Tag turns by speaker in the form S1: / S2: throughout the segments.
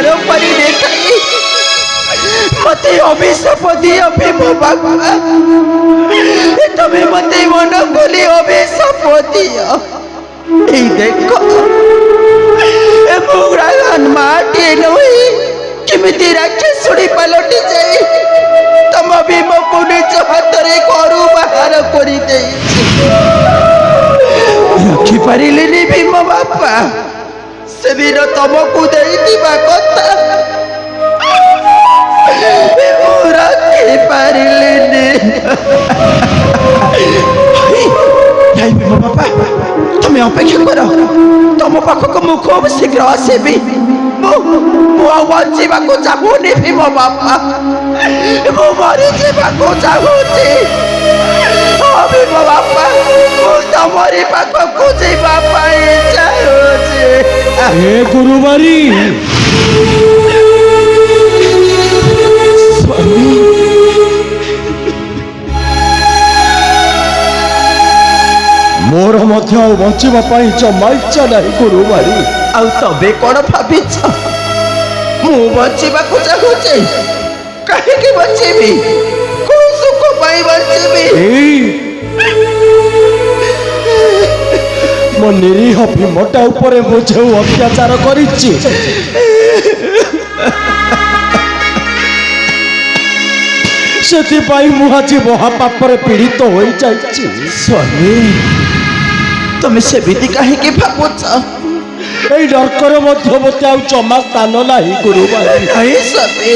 S1: बार परी देखाई मते अभिशाप दियो भीम बाबा तुम्हें मते मन खोली अभिशाप दियो এই দেখো মুগরা মাটি নই কেমিতি রাক্ষসুড়ি পালটি যাই তম ভীমକୁ নিজ হাତରେ ঘରୁ ବାହାର କରି ଦେଇଛି ରଖି ପାରିଲିନି ଭୀମ ବାପା ସେଦିନ ତମକୁ ଦେଇଥିବା କଥା ମୁଁ ରଖି ପାରିଲିନି जय भीम बाबा तुम्हें अपेक्षा करो तुम पाखक मु खूब शीघ्र आसबि बचा चाहूनी भीम बाबा मु मरी जावाक चाहूची भीम बाबा तुमरी पाखक जावाई चाहूची
S2: हे गुरुवारी मोर मध्य बचवा जमा इच्छा ना गुरुवारी
S1: आउ तबे कौन भाविच मु बचवा चाहूचे कहीं बचेबी कौन सुख पाई बचेबी
S2: मो निरीह भीमटा उपरे मु जो अत्याचार करिछि सेथिपाई मु आज महापापर पीड़ित हो जाइछि
S1: स्वामी तुम्हें सेमिति कहीं भावुच
S2: এই নরকর মধ্যবর্তী আর জমা স্থান নাই গুরুবারি
S1: स्वामी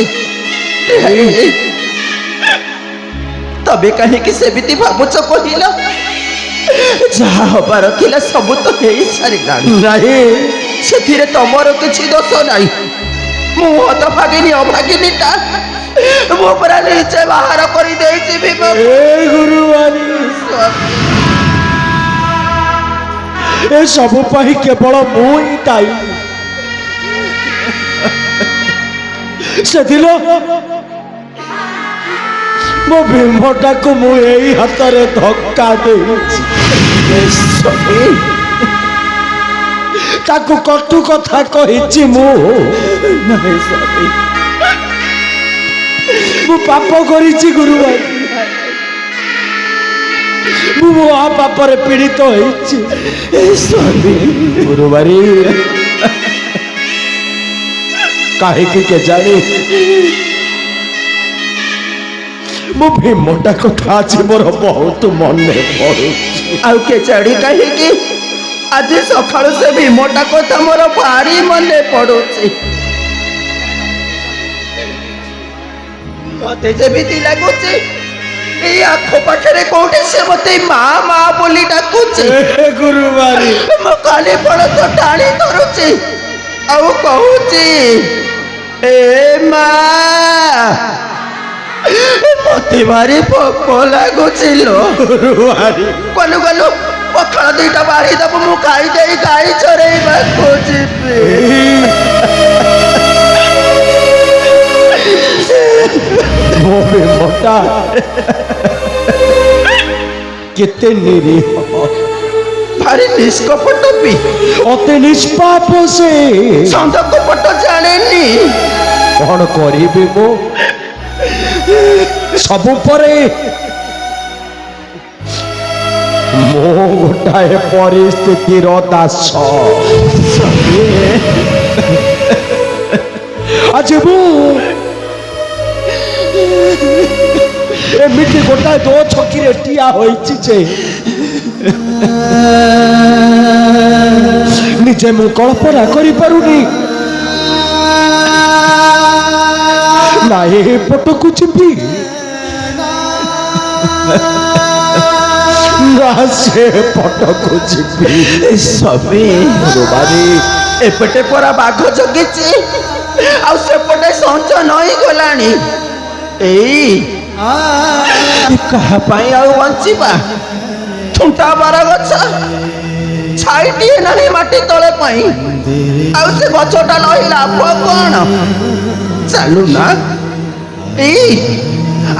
S1: तबे कहीं सेमिति भावुच कहल जहाँ हबार थिला सब तो हो सारा से तमर किसी दोष नाई मु हतभागिनी अभागिनीटा मो परा निजे बाहर कर
S2: गुरुवारी ए सब केवल मुई दायी से मो भीमटा को मु यही हाथ में धक्का दे कटु कथा कही मु पाप करी गुरुवारी मु महापापर पीड़ित होइछि गुरुवारी काहे के जानी मो भीमटा कथा आज मोर बहुत मन पड़ू
S1: आउ के चढ़ी कहीं आज सका से भीमटा कथा मोर भारी मन पड़ुची मत जमी लगुच आख पाखे कौटे से मत माँ माँ बोली डाकुचे
S2: गुरुवारी
S1: मो काली पड़ तो टाणी धरुची आउ कहूची ए माँ मत भारी भोक लगुच लो
S2: गुरुवारी
S1: गलु गलु पखाड़ दुईटा बाढ़ी दब मु खाई दे गाई चरेबा खोजिबी
S2: मोटा केते निरीह
S1: भारी निष्कपट भी
S2: अते निष्पाप से
S1: संध कपट जानेनी
S2: कौन करिबे मो सब परे मो गोटाए परिस्थिति दास आज मु एमिति गोटाए दो छकी रे टिया होइछि जे निजे मु कल्पना करि पारुनी ना ए पटकु चिपी ना से पटकु चिपी
S1: सभी
S2: गुरुवारी
S1: एपटे परा बाघ जगिछि आ सेपटे संच नई गलानी एई कहा पाई आ वंचिबा ठुंटा बारा गछ छाईटिए नहीं माटी तले पाई आ से गछटा नई लाभ कोन चालू ना एई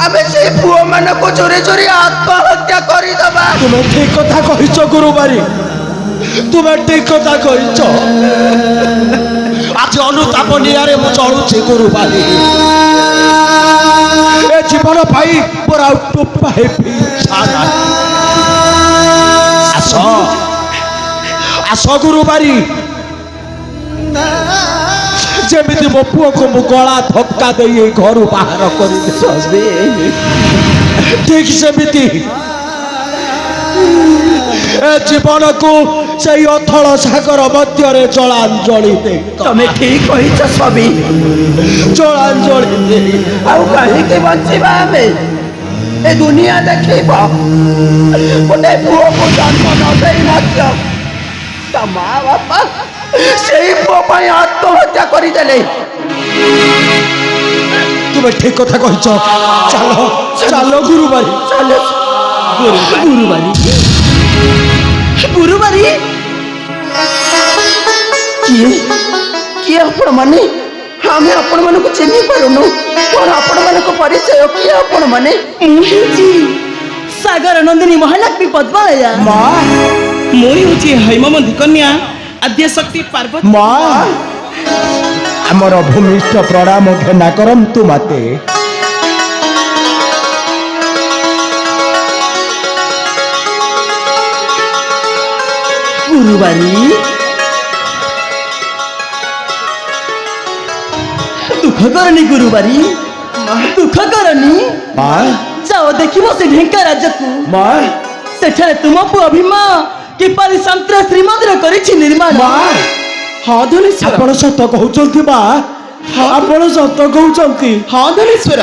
S1: आमे से पुओ मन को चोरी चोरी आत्महत्या करी दबा
S2: तुम्हें ठीक कथा कहिଛ गुरुवारी तुम्हें ठीक कथा कहिଛ ଆଜି ଅନୁତାପ ନିଆରେ ମୁଁ ଚଳୁଛି ଗୁରୁବାରୀ। ଏ ଜୀବନ ପାଇଁ ମୋର ଆଉ ଟୋପାଏ ବି ଇଚ୍ଛା ନାହିଁ। ଆସ ଆସ ଗୁରୁବାରୀ, ଯେମିତି ମୋ ପୁଅକୁ ମୁଁ ଗଳା ଧକ୍କା ଦେଇ ଏଇ ଘରୁ ବାହାର କରିଦେବି, ଠିକ ସେମିତି ଏ ଜୀବନକୁ ସେଇ ଅଥଳ ସାଗର ମଧ୍ୟରେ ଜଳାଞ୍ଜଳି ଦେଇ
S1: ତମେ ଠିକ କହିଛ ସ୍ୱାମୀ।
S2: ଜଳାଞ୍ଜଳି ଦେଇ
S1: ଆଉ କାହିଁକି ବଞ୍ଚିବା ଆମେ? ଏ ଦୁନିଆ ଦେଖିବ ଗୋଟେ ପୁଅକୁ ଜନ୍ମ ନ ଦେଇ ମଧ୍ୟ ତା ମା ବାପା ସେଇ ପୁଅ ପାଇଁ ଆତ୍ମହତ୍ୟା କରିଦେଲେ।
S2: ତୁମେ ଠିକ କଥା କହିଛ। ଚାଲ ଚାଲ ଗୁରୁବାରୀ,
S1: ଚାଲ ଗୁରୁବାରୀ। ଗୁରୁବାରୀ କିଏ କିଏ ଆପଣ ମାନେ? ଆମେ ଆପଣ ମାନଙ୍କୁ ଚିହ୍ନି ପାରୁନୁ। କଣ ଆପଣ ମାନଙ୍କ ପରିଚୟ? କିଏ ଆପଣ ମାନେ?
S3: ମୁଁ ହେଉଛି ସାଗର ନନ୍ଦିନୀ ମହାଲକ୍ଷ୍ମୀ ପଦ୍ମାଳୟା।
S2: ମା
S3: ମୁଁ ହେଉଛି ହୈମବନ୍ତୀ କନ୍ୟା ଆଦ୍ୟଶକ୍ତି ପାର୍ବତୀ।
S2: ମା ଆମର ଭୂମିଷ୍ଠ ପ୍ରଣାମ ଘେନା କରନ୍ତୁ ମତେ।
S3: ଗୁରୁବାରୀ ଦୁଃଖ କରନି ଗୁରୁବାରୀ, ଦୁଃଖ କରନି।
S2: ମା
S3: ଯାଅ ଦେଖିବ ସେ ଢେଙ୍କା ରାଜ୍ୟକୁ।
S2: ମା
S3: ସେଠାରେ ତୁମ ପୁଅ ଭୀମ କିପରି ସନ୍ତ୍ର ଶ୍ରୀମନ୍ଦିର କରିଛି ନିର୍ମାଣ।
S2: ମା
S3: ହଁ ଧନେଶ୍ୱର,
S2: ଆପଣ ସତ କହୁଛନ୍ତି ମା? ଆପଣ ସତ କହୁଛନ୍ତି?
S3: ହଁ ଧନେଶ୍ୱର,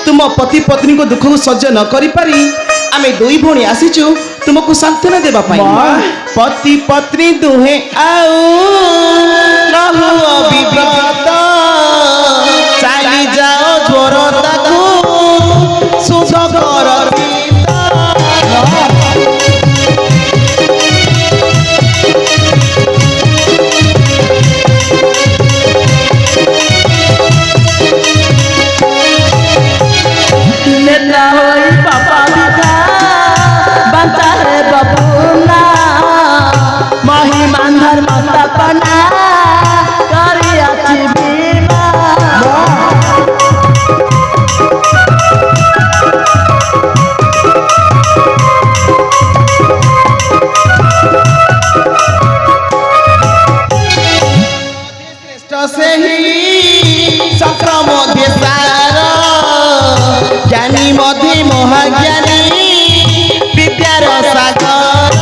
S3: ତୁମ ପତି ପତ୍ନୀଙ୍କ ଦୁଃଖକୁ ସହ୍ୟ ନ କରିପାରି ଆମେ ଦୁଇ ଭଉଣୀ ଆସିଛୁ ତୁମକୁ ସାନ୍ତ୍ୱନା ଦେବା ପାଇଁ।
S2: ମା।
S3: ପତି ପତ୍ନୀ ଦୁହେଁ ଆଉ ରହୁ ଅବିବ୍ରତ, ଚାଲି ଯାଅ ଜ୍ୱର ତାକୁ ଶୁଦ୍ଧ କର ଚିତ୍ତ। नेता होई पापा बिधा बंता है बपुना, महिमान धर्म तपना करियाछि भीमा। से ही चक्र मध्य सार ज्ञानी मध्य महाज्ञानी विद्यार सागर।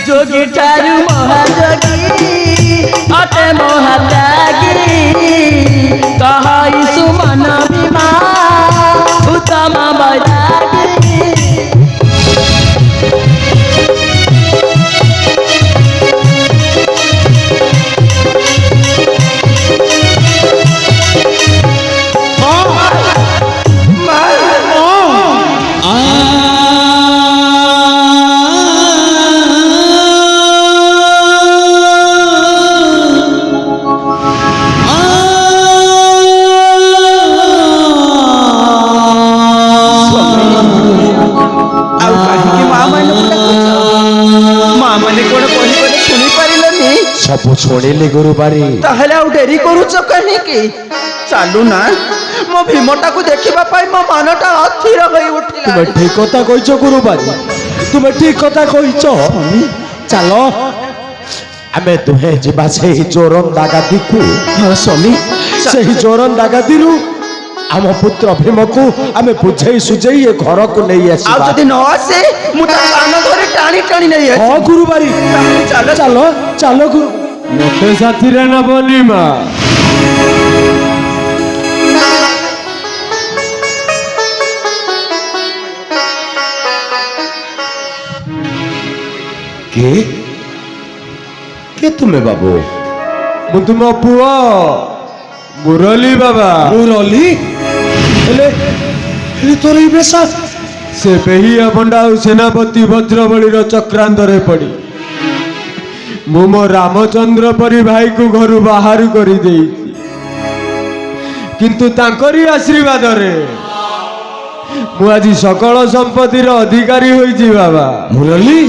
S3: जोगी चारु महाजोगी अटे महात्यागी, कहाई सुमन भीमा उत्तम बैरागी।
S1: ଆଉ କାହିଁକି ମା ମାନଙ୍କୁ ଡାକୁଛ? ମା ମାନେ କଣ କହିବରେ ଶୁଣି ପାରିଲନି?
S2: ସବୁ ଶୁଣିଲି ଗୁରୁବାରୀ।
S1: ତାହେଲେ ଆଉ ଡେରି କରୁଛ କାହିଁକି? ଚାଲୁ ନା, ମୋ ଭୀମଟାକୁ ଦେଖିବା ପାଇଁ ମୋ ମନଟା ଅଥିର ହୋଇ ଉଠିଲା।
S2: ତୁମେ ଠିକ କଥା କହିଛ ଗୁରୁବାରୀ, ତୁମେ ଠିକ କଥା କହିଛ। ଚାଲ ଆମେ ଦୁହେଁ ଯିବା ସେହି ଜୋରନ୍ଦା ଗାଦିକୁ।
S1: ହଁ ସ୍ୱାମୀ,
S2: ସେହି ଜୋରନ୍ଦା ଗାଦିରୁ ଆମ ପୁତ୍ର ଭୀମକୁ ଆମେ ବୁଝେଇ ସୁଝେଇ ଏ ଘରକୁ ନେଇ
S1: ଆଉ
S2: ଆସିବା।
S1: ଯଦି ନ ଆସେ ମୁଁ ତା କାନ ଧରି ଟାଣି ଟାଣି ନେଇ
S2: ହଁ
S1: ଆସିବି।
S2: ଗୁରୁବାରୀ,
S1: ଚାଲ
S2: ଚାଲ ଚାଲ ଗୁରୁ।
S4: ମତେ ସାଥିରେ ନବନି ମା।
S2: କିଏ କିଏ ତୁମେ ବାବୁ?
S4: ମୁଁ ତୁମ ପୁଅ ମୁରଲି ବାବା।
S2: ମୁରଲି? ହେଲେ ହେଲେ ତୋର ଏଇ ବେଶ?
S4: ସେ ବେହିଆ ବଣ୍ଡା ଆଉ ସେନାପତି ବଜ୍ରବଳୀର ଚକ୍ରାନ୍ତରେ ପଡ଼ି ମୁଁ ମୋ ରାମଚନ୍ଦ୍ର ପରି ଭାଇକୁ ଘରୁ ବାହାରୁ କରିଦେଇଛି। କିନ୍ତୁ ତାଙ୍କରି ଆଶୀର୍ବାଦରେ ମୁଁ ଆଜି ସକଳ ସମ୍ପତ୍ତିର ଅଧିକାରୀ ହୋଇଛି ବାବା।
S2: ମୁରଲି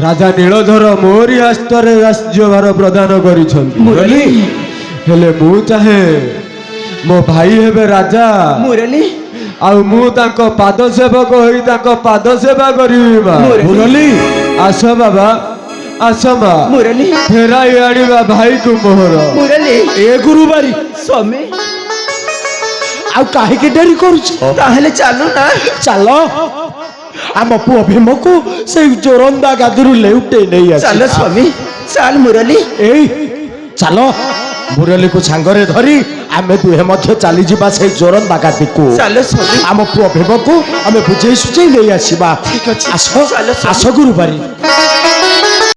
S4: ରାଜା ନୀଳଧର ମୋରି ହସ୍ତରେ ରାଜ୍ୟଭାର ପ୍ରଦାନ କରିଛନ୍ତି।
S1: ମୁରଲି
S4: ହେଲେ ମୁଁ ଚାହେଁ ମୋ ଭାଇ ହେବେ ରାଜା,
S1: ମୁରଲି
S4: ଆଉ ମୁଁ ତାଙ୍କ ପାଦ ସେବକ ହୋଇ ତାଙ୍କ ପାଦ ସେବା କରିବି ମା।
S2: ମୁରଲି
S4: ଆସ ବାବା, ଆସ ମା,
S1: ମୁରଲି
S4: ଫେରାଇ ଆଣିବା ଭାଇକୁ ମୋହର।
S1: ମୁରଲି
S2: ଏ ଗୁରୁବାରୀ
S1: ସ୍ୱାମୀ
S2: ଆଉ କାହିଁକି ଡେରି କରୁଛ?
S1: ତାହେଲେ ଚାଲୁ ନା।
S2: ଚାଲ ଆମ ପୁଅ ଭୀମକୁ ସେଇ ଜୋରନ୍ଦା ଗାଦିରୁ ଲେଉଟେଇ ନେଇ ଆସ।
S1: ଚାଲ ସ୍ୱାମୀ ଚାଲ ମୁରଲି।
S2: ଏଇ ଚାଲ ମୁରଲିକୁ ସାଙ୍ଗରେ ଧରି ଆମେ ଦୁହେଁ ମଧ୍ୟ ଚାଲିଯିବା ସେଇ ଜୋରନ୍ଦା ଗାଦିକୁ।
S1: ଚାଲ ସ୍ୱାମୀ।
S2: ଆମ ପୁଅ ଭୀମକୁ ଆମେ ବୁଝେଇ ସୁଝେଇ ନେଇ ଆସିବା।
S1: ଠିକ ଅଛି।
S2: ଆସ
S1: ଚାଲ ସ୍ୱାମୀ।
S2: ଆସ ଗୁରୁବାରୀ।